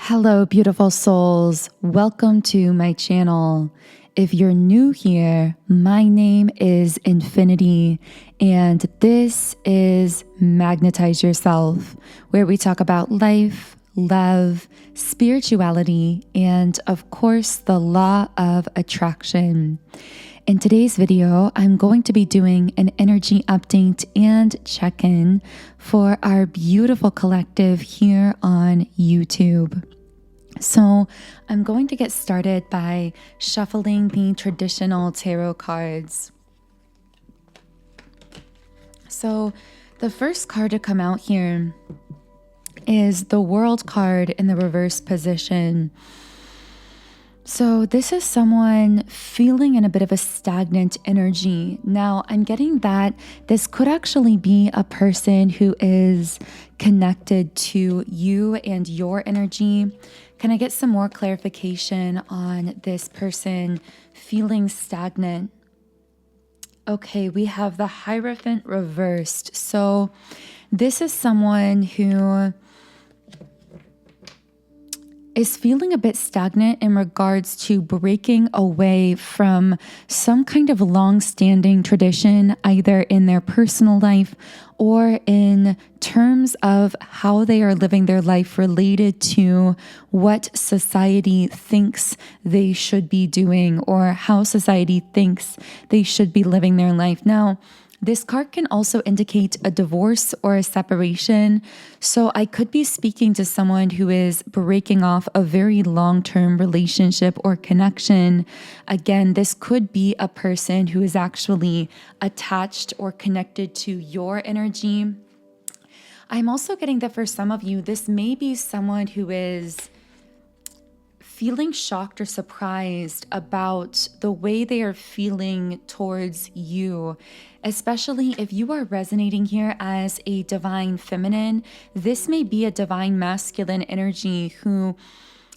Hello, beautiful souls. Welcome to my channel. If you're new here, my name is Infinity, and this is Magnetize Yourself, where we talk about life, love, spirituality, and of course, the law of attraction. In today's video, I'm going to be doing an energy update and check-in for our beautiful collective here on YouTube. So I'm going to get started by shuffling the traditional tarot cards. So the first card to come out here is the World card in the reverse position. So this is someone feeling in a bit of a stagnant energy. Now, I'm getting that this could actually be a person who is connected to you and your energy. Can I get some more clarification on this person feeling stagnant? Okay, we have the Hierophant reversed. So this is someone who is feeling a bit stagnant in regards to breaking away from some kind of long-standing tradition, either in their personal life or in terms of how they are living their life related to what society thinks they should be doing or how society thinks they should be living their life. Now, this card can also indicate a divorce or a separation. So I could be speaking to someone who is breaking off a very long-term relationship or connection. Again, this could be a person who is actually attached or connected to your energy. I'm also getting that for some of you, this may be someone who is feeling shocked or surprised about the way they are feeling towards you, especially if you are resonating here as a divine feminine. This may be a divine masculine energy who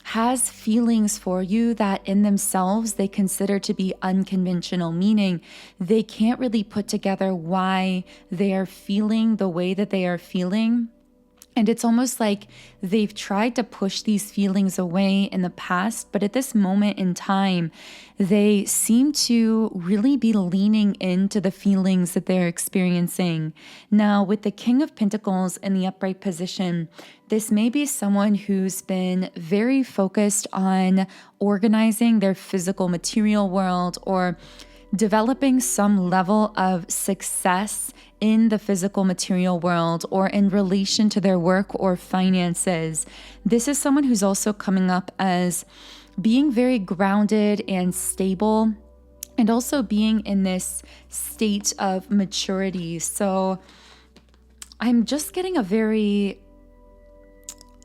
has feelings for you that in themselves they consider to be unconventional, meaning they can't really put together why they are feeling the way that they are feeling. And it's almost like they've tried to push these feelings away in the past, but at this moment in time, they seem to really be leaning into the feelings that they're experiencing. Now, with the King of Pentacles in the upright position, this may be someone who's been very focused on organizing their physical material world or developing some level of success in the physical material world or in relation to their work or finances. This is someone who's also coming up as being very grounded and stable and also being in this state of maturity. So I'm just getting a very,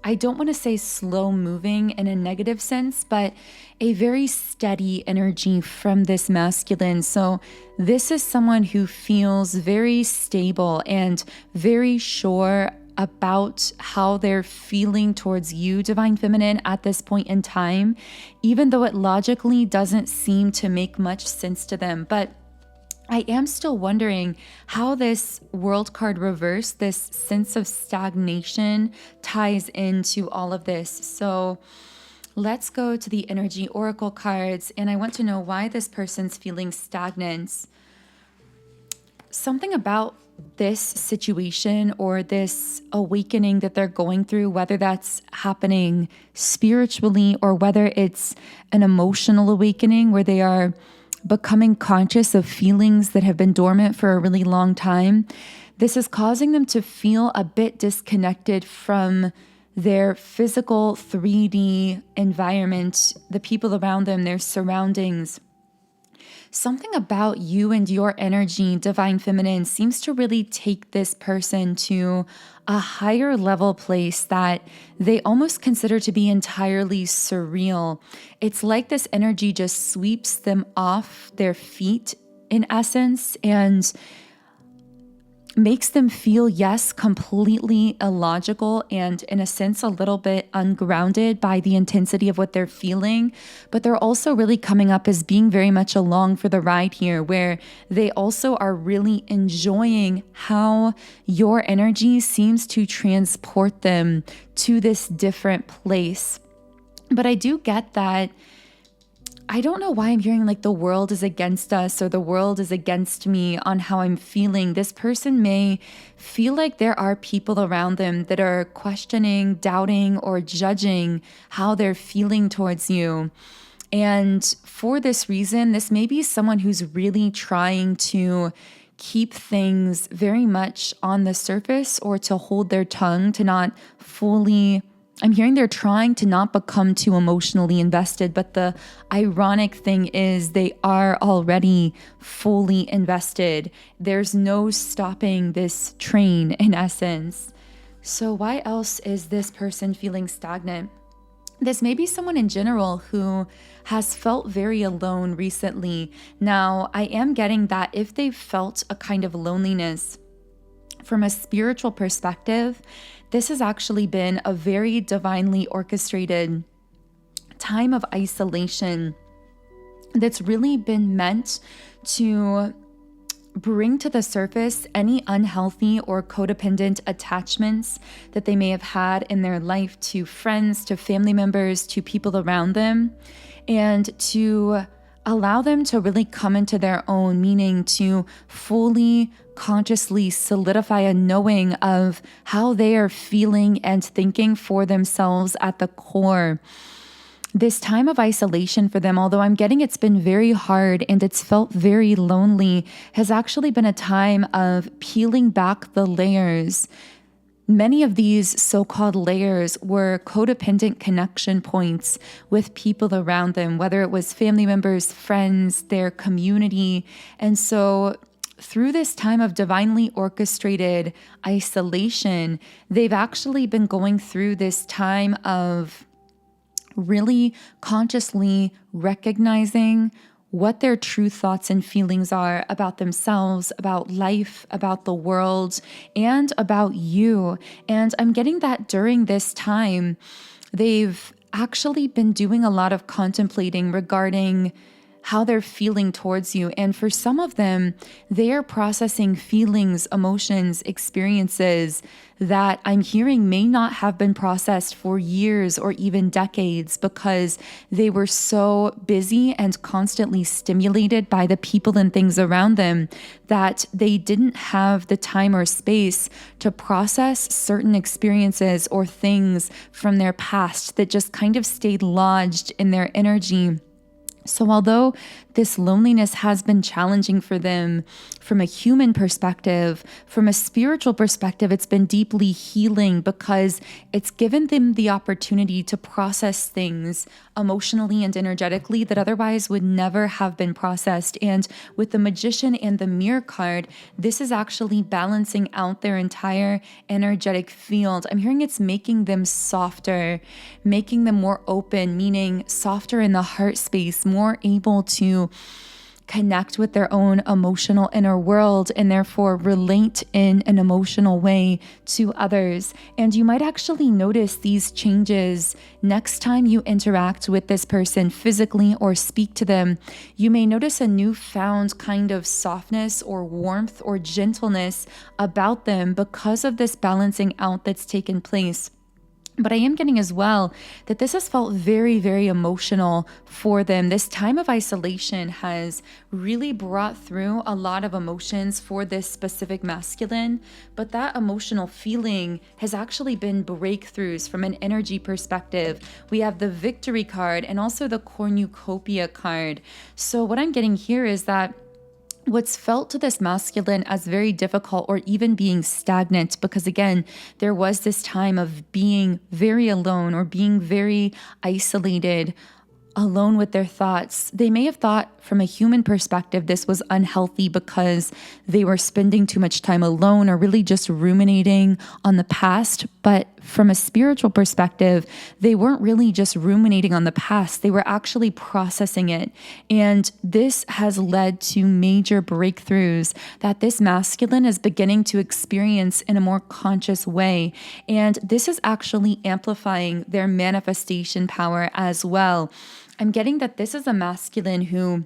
I don't want to say slow moving in a negative sense, but a very steady energy from this masculine. So this is someone who feels very stable and very sure about how they're feeling towards you, divine feminine, at this point in time, even though it logically doesn't seem to make much sense to them. But I am still wondering how this World card reverse, this sense of stagnation, ties into all of this. So let's go to the energy oracle cards, and I want to know why this person's feeling stagnant. Something about this situation or this awakening that they're going through, whether that's happening spiritually or whether it's an emotional awakening where they are becoming conscious of feelings that have been dormant for a really long time. This is causing them to feel a bit disconnected from their physical 3D environment, the people around them, their surroundings. Something about you and your energy, divine feminine, seems to really take this person to a higher level place that they almost consider to be entirely surreal. It's like this energy just sweeps them off their feet in essence and makes them feel, yes, completely illogical and in a sense a little bit ungrounded by the intensity of what they're feeling. But they're also really coming up as being very much along for the ride here, where they also are really enjoying how your energy seems to transport them to this different place. But I do get that. I don't know why I'm hearing like the world is against us or the world is against me on how I'm feeling. This person may feel like there are people around them that are questioning, doubting, or judging how they're feeling towards you. And for this reason, this may be someone who's really trying to keep things very much on the surface or to hold their tongue, to not fully... I'm hearing they're trying to not become too emotionally invested, but the ironic thing is they are already fully invested. There's no stopping this train in essence. So why else is this person feeling stagnant? This may be someone in general who has felt very alone recently. Now, I am getting that if they've felt a kind of loneliness from a spiritual perspective, this has actually been a very divinely orchestrated time of isolation that's really been meant to bring to the surface any unhealthy or codependent attachments that they may have had in their life to friends, to family members, to people around them, and to allow them to really come into their own, meaning to fully consciously solidify a knowing of how they are feeling and thinking for themselves at the core. This time of isolation for them, although I'm getting it's been very hard and it's felt very lonely, has actually been a time of peeling back the layers. Many of these so-called layers were codependent connection points with people around them, whether it was family members, friends, their community. And so through this time of divinely orchestrated isolation, they've actually been going through this time of really consciously recognizing what their true thoughts and feelings are about themselves, about life, about the world, and about you. And I'm getting that during this time, they've actually been doing a lot of contemplating regarding how they're feeling towards you. And for some of them, they are processing feelings, emotions, experiences that I'm hearing may not have been processed for years or even decades because they were so busy and constantly stimulated by the people and things around them that they didn't have the time or space to process certain experiences or things from their past that just kind of stayed lodged in their energy. So although this loneliness has been challenging for them from a human perspective, from a spiritual perspective, it's been deeply healing because it's given them the opportunity to process things emotionally and energetically that otherwise would never have been processed. And with the Magician and the Mirror card, this is actually balancing out their entire energetic field. I'm hearing it's making them softer, making them more open, meaning softer in the heart space, more able to connect with their own emotional inner world and therefore relate in an emotional way to others. And you might actually notice these changes next time you interact with this person physically or speak to them. You may notice a newfound kind of softness or warmth or gentleness about them because of this balancing out that's taken place. But I am getting as well that this has felt very, very emotional for them. This time of isolation has really brought through a lot of emotions for this specific masculine, but that emotional feeling has actually been breakthroughs from an energy perspective. We have the Victory card and also the Cornucopia card. So what I'm getting here is that what's felt to this masculine as very difficult or even being stagnant, because again, there was this time of being very alone or being very isolated, alone with their thoughts. They may have thought from a human perspective this was unhealthy because they were spending too much time alone or really just ruminating on the past. But from a spiritual perspective, they weren't really just ruminating on the past. They were actually processing it. And this has led to major breakthroughs that this masculine is beginning to experience in a more conscious way. And this is actually amplifying their manifestation power as well. I'm getting that this is a masculine who,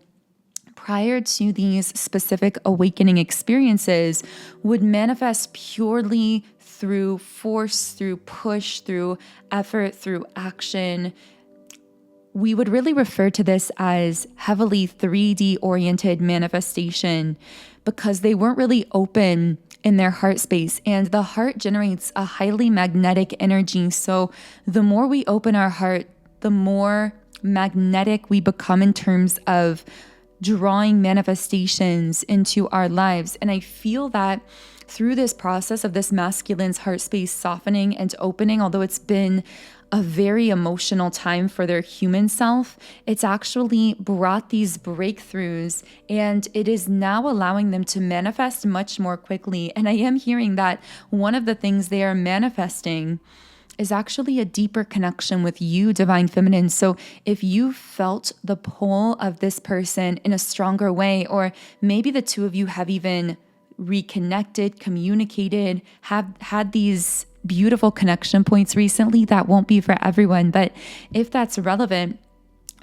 prior to these specific awakening experiences, would manifest purely through force, through push, through effort, through action, we would really refer to this as heavily 3D oriented manifestation because they weren't really open in their heart space. And the heart generates a highly magnetic energy. So the more we open our heart, the more magnetic we become in terms of drawing manifestations into our lives. And I feel that through this process of this masculine's heart space softening and opening, although it's been a very emotional time for their human self, it's actually brought these breakthroughs and it is now allowing them to manifest much more quickly. And I am hearing that one of the things they are manifesting is actually a deeper connection with you, Divine Feminine. So if you felt the pull of this person in a stronger way, or maybe the two of you have even reconnected, communicated, have had these beautiful connection points recently, that won't be for everyone. But if that's relevant,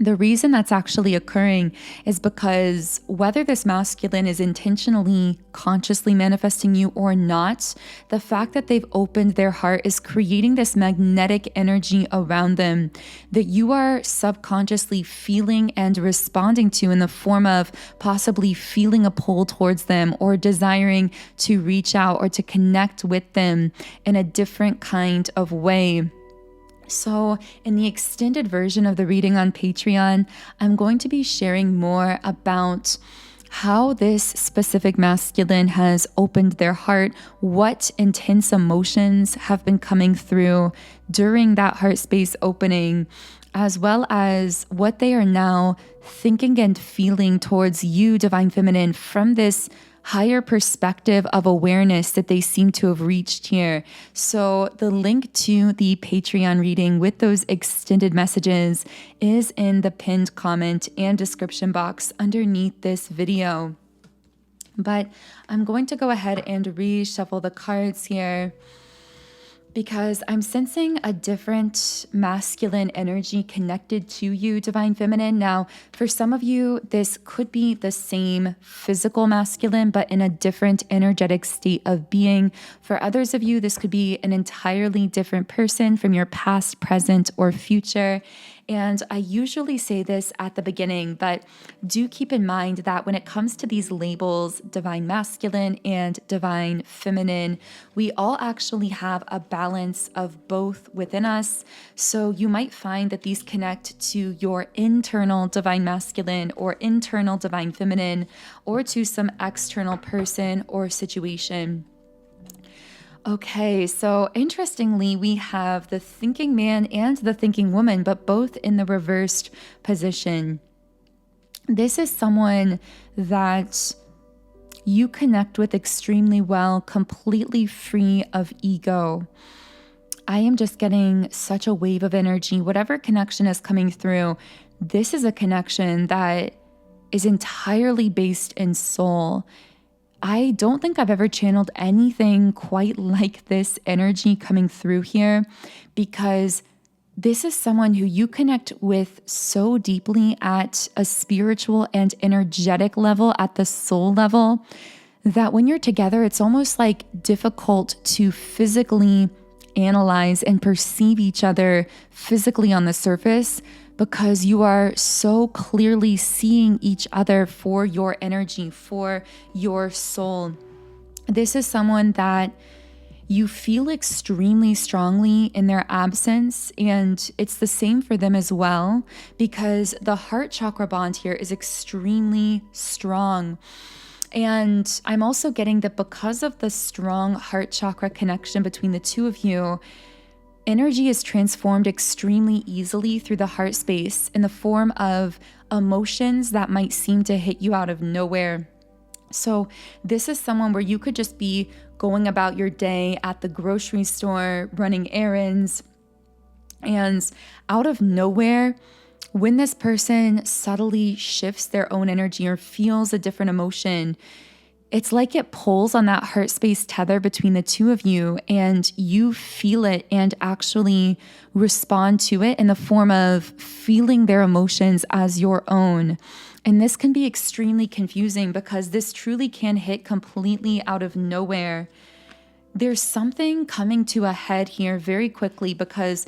the reason that's actually occurring is because whether this masculine is intentionally, consciously manifesting you or not, the fact that they've opened their heart is creating this magnetic energy around them that you are subconsciously feeling and responding to in the form of possibly feeling a pull towards them or desiring to reach out or to connect with them in a different kind of way. So in the extended version of the reading on Patreon, I'm going to be sharing more about how this specific masculine has opened their heart, what intense emotions have been coming through during that heart space opening, as well as what they are now thinking and feeling towards you, Divine Feminine, from this higher perspective of awareness that they seem to have reached here. So the link to the Patreon reading with those extended messages is in the pinned comment and description box underneath this video. But I'm going to go ahead and reshuffle the cards here because I'm sensing a different masculine energy connected to you, Divine Feminine. Now, for some of you, this could be the same physical masculine, but in a different energetic state of being. For others of you, this could be an entirely different person from your past, present, or future. And I usually say this at the beginning, but do keep in mind that when it comes to these labels, divine masculine and divine feminine, we all actually have a balance of both within us. So you might find that these connect to your internal divine masculine or internal divine feminine, or to some external person or situation. Okay, so interestingly, we have the thinking man and the thinking woman, but both in the reversed position. This is someone that you connect with extremely well, completely free of ego. I am just getting such a wave of energy. Whatever connection is coming through, this is a connection that is entirely based in soul. I don't think I've ever channeled anything quite like this energy coming through here, because this is someone who you connect with so deeply at a spiritual and energetic level, at the soul level, that when you're together, it's almost like difficult to physically analyze and perceive each other physically on the surface, because you are so clearly seeing each other for your energy, for your soul. This is someone that you feel extremely strongly in their absence, and it's the same for them as well, because the heart chakra bond here is extremely strong. And I'm also getting that because of the strong heart chakra connection between the two of you, energy is transformed extremely easily through the heart space in the form of emotions that might seem to hit you out of nowhere. So this is someone where you could just be going about your day at the grocery store, running errands, and out of nowhere, when this person subtly shifts their own energy or feels a different emotion, it's like it pulls on that heart space tether between the two of you, and you feel it and actually respond to it in the form of feeling their emotions as your own. And this can be extremely confusing because this truly can hit completely out of nowhere. There's something coming to a head here very quickly, because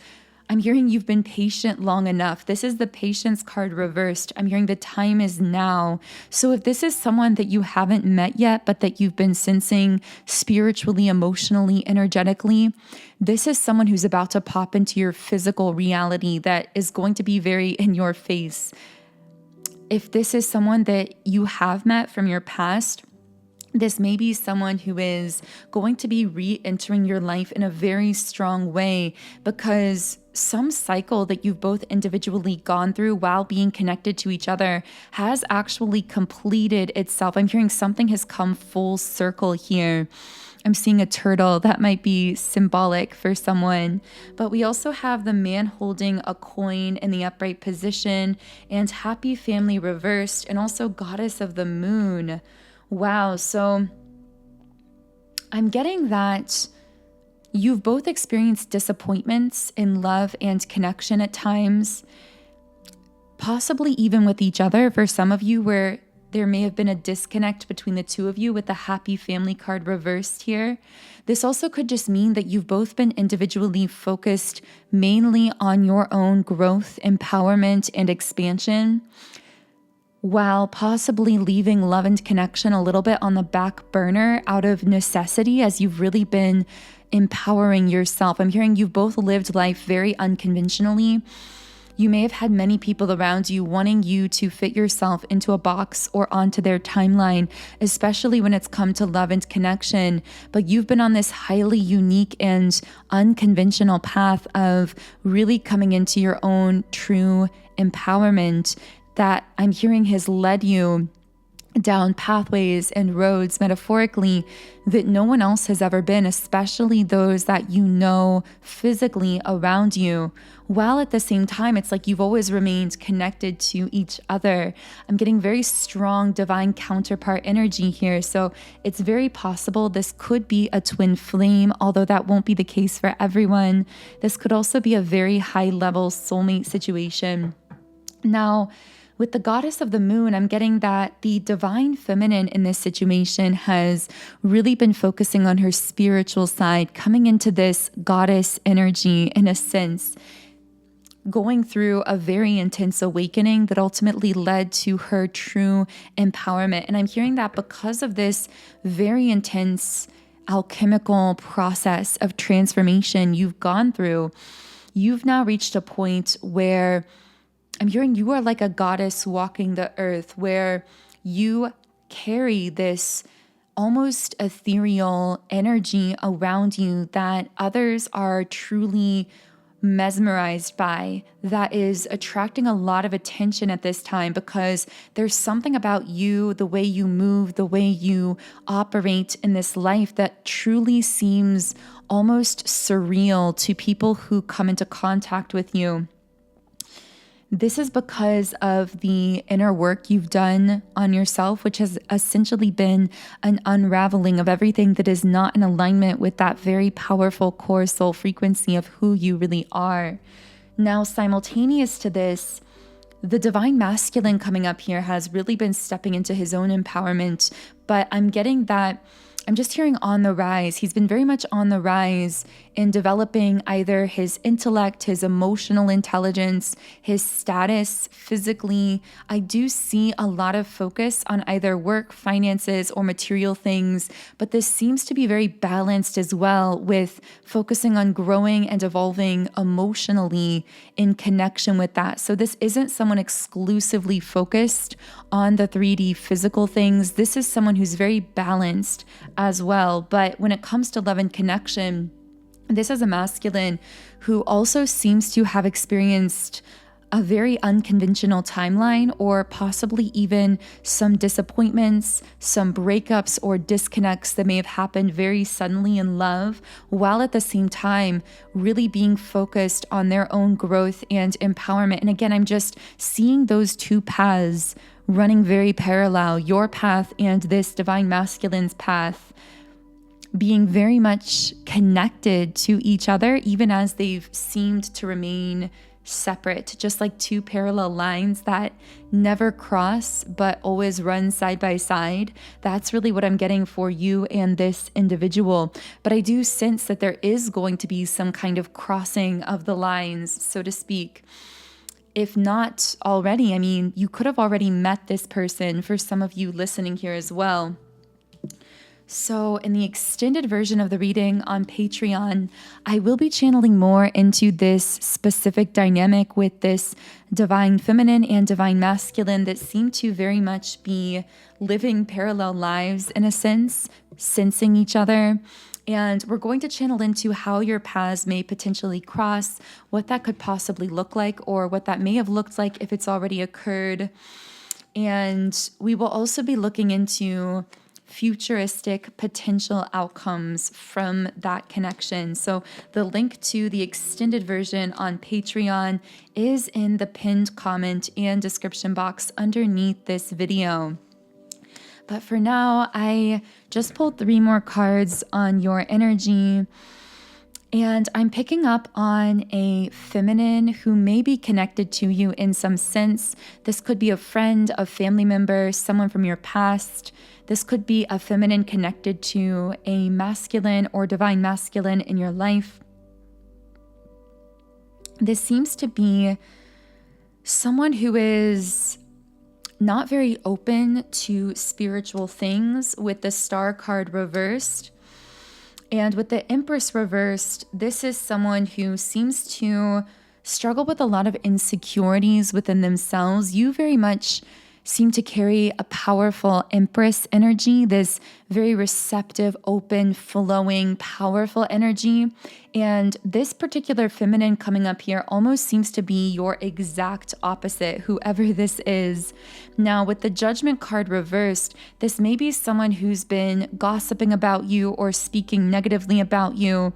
I'm hearing you've been patient long enough. This is the patience card reversed. I'm hearing the time is now. So if this is someone that you haven't met yet, but that you've been sensing spiritually, emotionally, energetically, this is someone who's about to pop into your physical reality that is going to be very in your face. If this is someone that you have met from your past, this may be someone who is going to be re-entering your life in a very strong way because some cycle that you've both individually gone through while being connected to each other has actually completed itself. I'm hearing something has come full circle here. I'm seeing a turtle that might be symbolic for someone, but we also have the man holding a coin in the upright position and happy family reversed, and also goddess of the moon. Wow. So I'm getting that you've both experienced disappointments in love and connection at times, possibly even with each other for some of you, where there may have been a disconnect between the two of you with the happy family card reversed here. This also could just mean that you've both been individually focused mainly on your own growth, empowerment, and expansion, while possibly leaving love and connection a little bit on the back burner out of necessity as you've really been empowering yourself. I'm hearing you've both lived life very unconventionally. You may have had many people around you wanting you to fit yourself into a box or onto their timeline, especially when it's come to love and connection. But you've been on this highly unique and unconventional path of really coming into your own true empowerment that I'm hearing has led you down pathways and roads metaphorically that no one else has ever been, especially those that you know physically around you, while at the same time it's like you've always remained connected to each other. I'm getting very strong divine counterpart energy here, so it's very possible this could be a twin flame, although that won't be the case for everyone. This could also be a very high level soulmate situation. Now, with the goddess of the moon, I'm getting that the divine feminine in this situation has really been focusing on her spiritual side, coming into this goddess energy in a sense, going through a very intense awakening that ultimately led to her true empowerment. And I'm hearing that because of this very intense alchemical process of transformation you've gone through, you've now reached a point where I'm hearing you are like a goddess walking the earth, where you carry this almost ethereal energy around you that others are truly mesmerized by, that is attracting a lot of attention at this time because there's something about you, the way you move, the way you operate in this life that truly seems almost surreal to people who come into contact with you. This is because of the inner work you've done on yourself, which has essentially been an unraveling of everything that is not in alignment with that very powerful core soul frequency of who you really are. Now, simultaneous to this, the divine masculine coming up here has really been stepping into his own empowerment, but I'm getting that I'm just hearing on the rise. He's been very much on the rise in developing either his intellect, his emotional intelligence, his status physically. I do see a lot of focus on either work, finances, or material things, but this seems to be very balanced as well with focusing on growing and evolving emotionally in connection with that. So this isn't someone exclusively focused on the 3D physical things. This is someone who's very balanced as well. But when it comes to love and connection, this is a masculine who also seems to have experienced a very unconventional timeline, or possibly even some disappointments, some breakups or disconnects that may have happened very suddenly in love, while at the same time really being focused on their own growth and empowerment. And again, I'm just seeing those two paths running very parallel, your path and this divine masculine's path, being very much connected to each other, even as they've seemed to remain separate, just like two parallel lines that never cross but always run side by side. That's really what I'm getting for you and this individual. But I do sense that there is going to be some kind of crossing of the lines, so to speak. If not already, I mean, you could have already met this person for some of you listening here as well. So in the extended version of the reading on Patreon, I will be channeling more into this specific dynamic with this divine feminine and divine masculine that seem to very much be living parallel lives in a sense, sensing each other. And we're going to channel into how your paths may potentially cross, what that could possibly look like, or what that may have looked like if it's already occurred. And we will also be looking into futuristic potential outcomes from that connection. So the link to the extended version on Patreon is in the pinned comment and description box underneath this video. But for now, I just pulled 3 more cards on your energy. And I'm picking up on a feminine who may be connected to you in some sense. This could be a friend, a family member, someone from your past. This could be a feminine connected to a masculine or divine masculine in your life. This seems to be someone who is not very open to spiritual things with the Star card reversed. And with the Empress reversed, this is someone who seems to struggle with a lot of insecurities within themselves. You very much seem to carry a powerful Empress energy, this very receptive, open, flowing, powerful energy. And this particular feminine coming up here almost seems to be your exact opposite, whoever this is. Now, with the Judgment card reversed, this may be someone who's been gossiping about you or speaking negatively about you.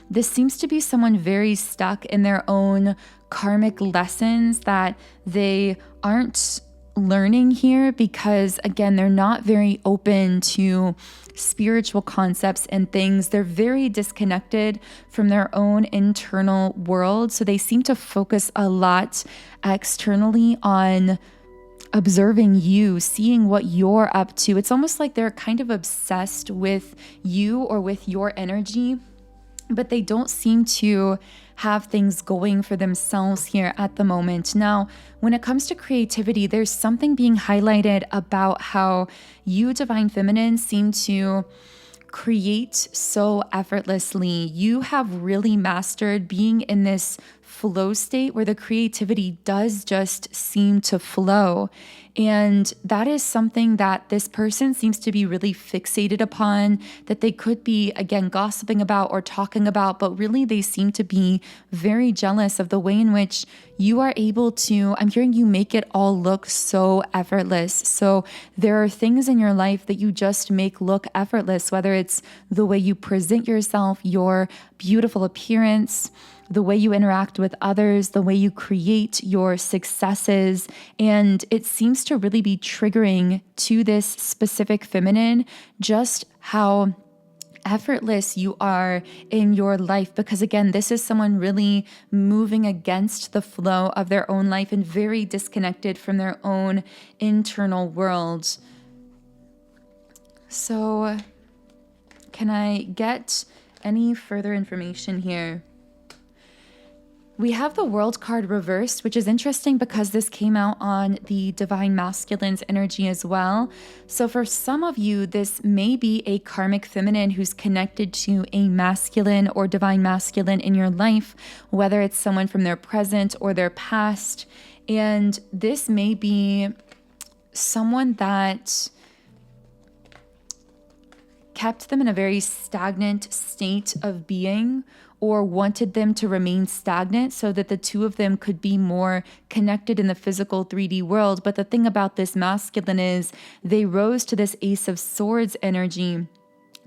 This seems to be someone very stuck in their own karmic lessons that they aren't learning here because, again, they're not very open to spiritual concepts and things. They're very disconnected from their own internal world. So they seem to focus a lot externally on observing you, seeing what you're up to. It's almost like they're kind of obsessed with you or with your energy, but they don't seem to have things going for themselves here at the moment. Now, when it comes to creativity, there's something being highlighted about how you, Divine Feminine, seem to create so effortlessly. You have really mastered being in this flow state where the creativity does just seem to flow. And that is something that this person seems to be really fixated upon, that they could be, again, gossiping about or talking about, but really they seem to be very jealous of the way in which you are able to, I'm hearing you make it all look so effortless. So there are things in your life that you just make look effortless, whether it's the way you present yourself, your beautiful appearance, the way you interact with others, the way you create your successes. And it seems to really be triggering to this specific feminine just how effortless you are in your life. Because again, this is someone really moving against the flow of their own life and very disconnected from their own internal world. So can I get any further information here? We have the World card reversed, which is interesting because this came out on the Divine Masculine's energy as well. So for some of you, this may be a karmic feminine who's connected to a masculine or Divine Masculine in your life, whether it's someone from their present or their past. And this may be someone that kept them in a very stagnant state of being, or wanted them to remain stagnant so that the two of them could be more connected in the physical 3D world. But the thing about this masculine is they rose to this Ace of Swords energy.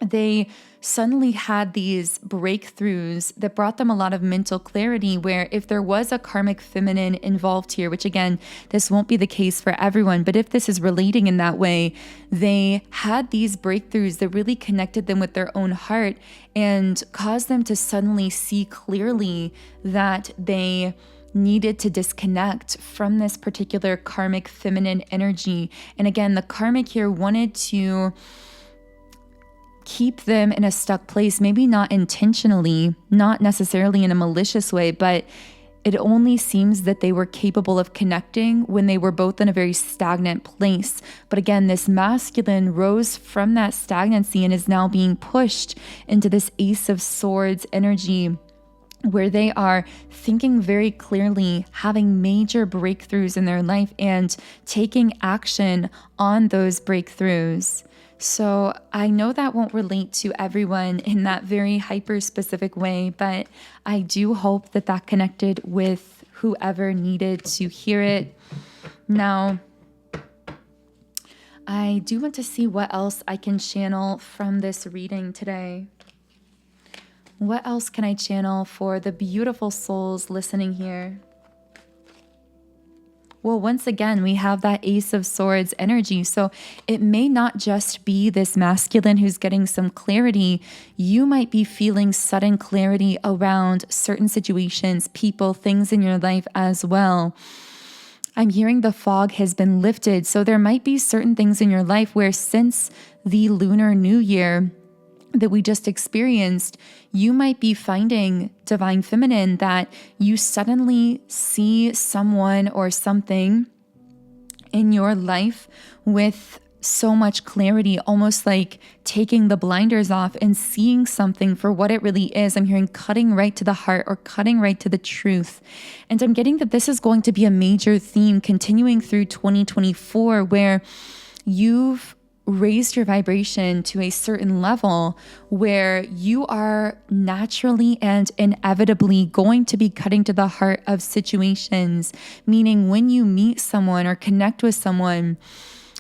They suddenly had these breakthroughs that brought them a lot of mental clarity, where if there was a karmic feminine involved here, which again, this won't be the case for everyone, but if this is relating in that way, they had these breakthroughs that really connected them with their own heart and caused them to suddenly see clearly that they needed to disconnect from this particular karmic feminine energy. And again, the karmic here wanted to keep them in a stuck place, maybe not intentionally, not necessarily in a malicious way, but it only seems that they were capable of connecting when they were both in a very stagnant place. But again, this masculine rose from that stagnancy and is now being pushed into this Ace of Swords energy, where they are thinking very clearly, having major breakthroughs in their life and taking action on those breakthroughs. So I know that won't relate to everyone in that very hyper-specific way, but I do hope that that connected with whoever needed to hear it. Now, I do want to see what else I can channel from this reading today. What else can I channel for the beautiful souls listening here? Well, once again, we have that Ace of Swords energy. So it may not just be this masculine who's getting some clarity. You might be feeling sudden clarity around certain situations, people, things in your life as well. I'm hearing the fog has been lifted. So there might be certain things in your life where since the Lunar New Year that we just experienced, you might be finding, Divine Feminine, that you suddenly see someone or something in your life with so much clarity, almost like taking the blinders off and seeing something for what it really is. I'm hearing cutting right to the heart or cutting right to the truth. And I'm getting that this is going to be a major theme continuing through 2024, where you've raised your vibration to a certain level where you are naturally and inevitably going to be cutting to the heart of situations. Meaning when you meet someone or connect with someone,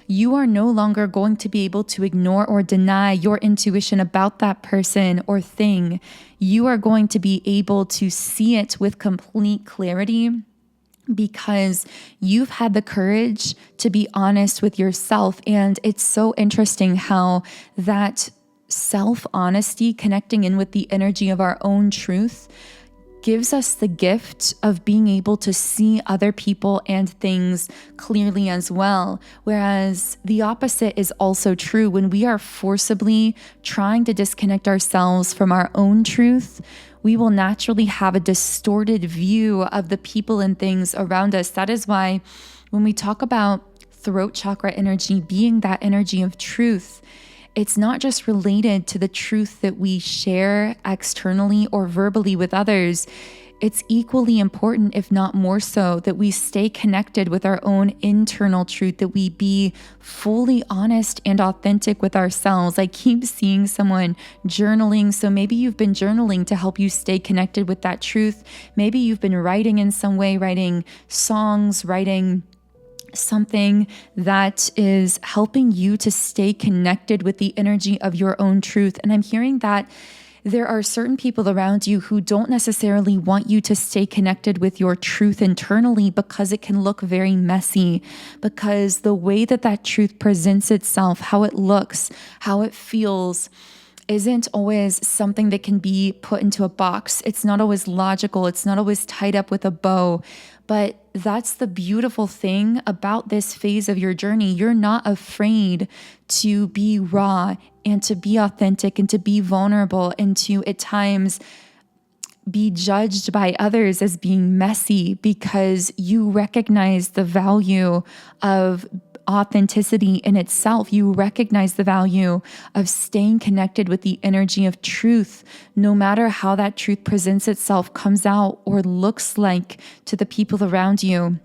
you are no longer going to be able to ignore or deny your intuition about that person or thing. You are going to be able to see it with complete clarity, because you've had the courage to be honest with yourself. And it's so interesting how that self-honesty, connecting in with the energy of our own truth, gives us the gift of being able to see other people and things clearly as well. Whereas the opposite is also true. When we are forcibly trying to disconnect ourselves from our own truth, we will naturally have a distorted view of the people and things around us. That is why when we talk about throat chakra energy being that energy of truth, it's not just related to the truth that we share externally or verbally with others. It's equally important, if not more so, that we stay connected with our own internal truth, that we be fully honest and authentic with ourselves. I keep seeing someone journaling. So maybe you've been journaling to help you stay connected with that truth. Maybe you've been writing in some way, writing songs, writing something that is helping you to stay connected with the energy of your own truth. And I'm hearing that there are certain people around you who don't necessarily want you to stay connected with your truth internally, because it can look very messy, because the way that that truth presents itself, how it looks, how it feels, isn't always something that can be put into a box. It's not always logical. It's not always tied up with a bow. But that's the beautiful thing about this phase of your journey. You're not afraid to be raw and to be authentic and to be vulnerable and to, at times, be judged by others as being messy, because you recognize the value of authenticity in itself. You recognize the value of staying connected with the energy of truth, no matter how that truth presents itself, comes out, or looks like to the people around you.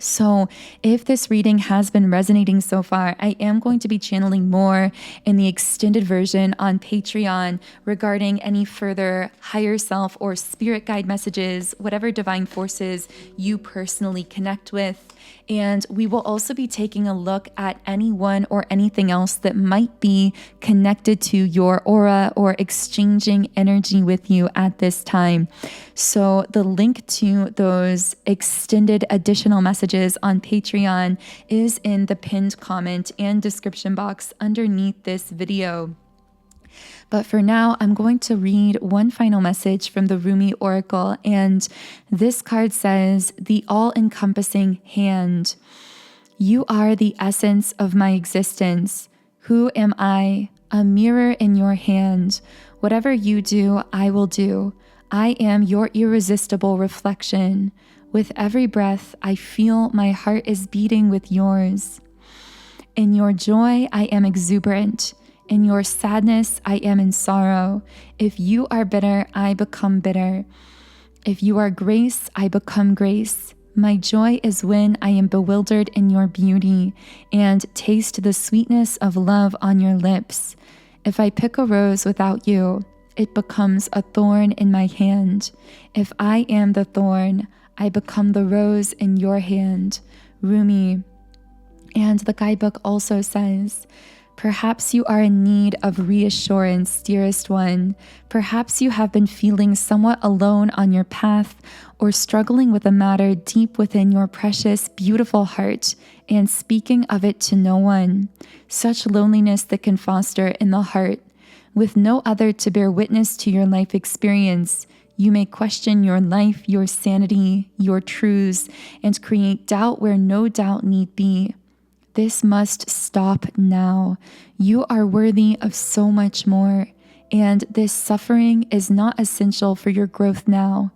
So if this reading has been resonating so far, I am going to be channeling more in the extended version on Patreon regarding any further higher self or spirit guide messages, whatever divine forces you personally connect with. And we will also be taking a look at anyone or anything else that might be connected to your aura or exchanging energy with you at this time. So the link to those extended additional messages on Patreon is in the pinned comment and description box underneath this video. But for now, I'm going to read one final message from the Rumi Oracle, and this card says, the all-encompassing hand. You are the essence of my existence. Who am I? A mirror in your hand. Whatever you do, I will do. I am your irresistible reflection. With every breath, I feel my heart is beating with yours. In your joy, I am exuberant. In your sadness, I am in sorrow. If you are bitter, I become bitter. If you are grace, I become grace. My joy is when I am bewildered in your beauty and taste the sweetness of love on your lips. If I pick a rose without you, it becomes a thorn in my hand. If I am the thorn, I become the rose in your hand. Rumi. And the guidebook also says, perhaps you are in need of reassurance, dearest one. Perhaps you have been feeling somewhat alone on your path or struggling with a matter deep within your precious, beautiful heart and speaking of it to no one. Such loneliness that can foster in the heart. With no other to bear witness to your life experience, you may question your life, your sanity, your truths, and create doubt where no doubt need be. This must stop now. You are worthy of so much more, and this suffering is not essential for your growth now.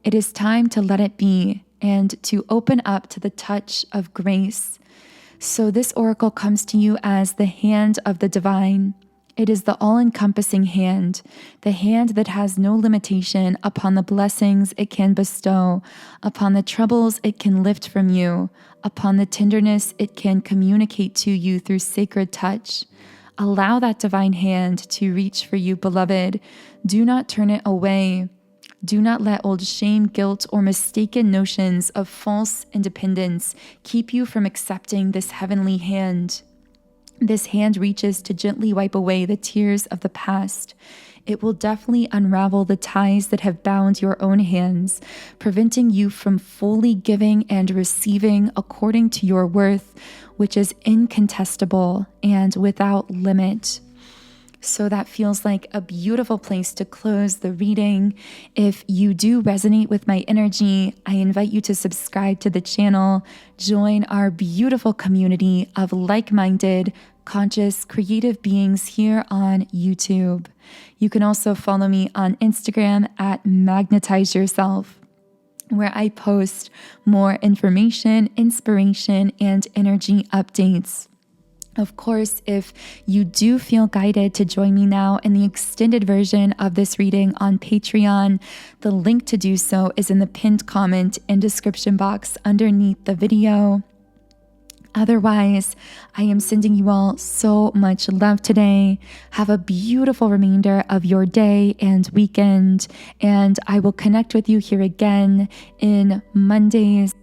It is time to let it be and to open up to the touch of grace. So this oracle comes to you as the hand of the divine. It is the all-encompassing hand, the hand that has no limitation upon the blessings it can bestow, upon the troubles it can lift from you, upon the tenderness it can communicate to you through sacred touch. Allow that divine hand to reach for you, beloved. Do not turn it away. Do not let old shame, guilt, or mistaken notions of false independence keep you from accepting this heavenly hand. This hand reaches to gently wipe away the tears of the past. It will definitely unravel the ties that have bound your own hands, preventing you from fully giving and receiving according to your worth, which is incontestable and without limit. So that feels like a beautiful place to close the reading. If you do resonate with my energy, I invite you to subscribe to the channel, join our beautiful community of like-minded, conscious, creative beings here on YouTube. You can also follow me on Instagram at Magnetize Yourself, where I post more information, inspiration, and energy updates. Of course, if you do feel guided to join me now in the extended version of this reading on Patreon, the link to do so is in the pinned comment and description box underneath the video. Otherwise, I am sending you all so much love today. Have a beautiful remainder of your day and weekend, and I will connect with you here again in Mondays.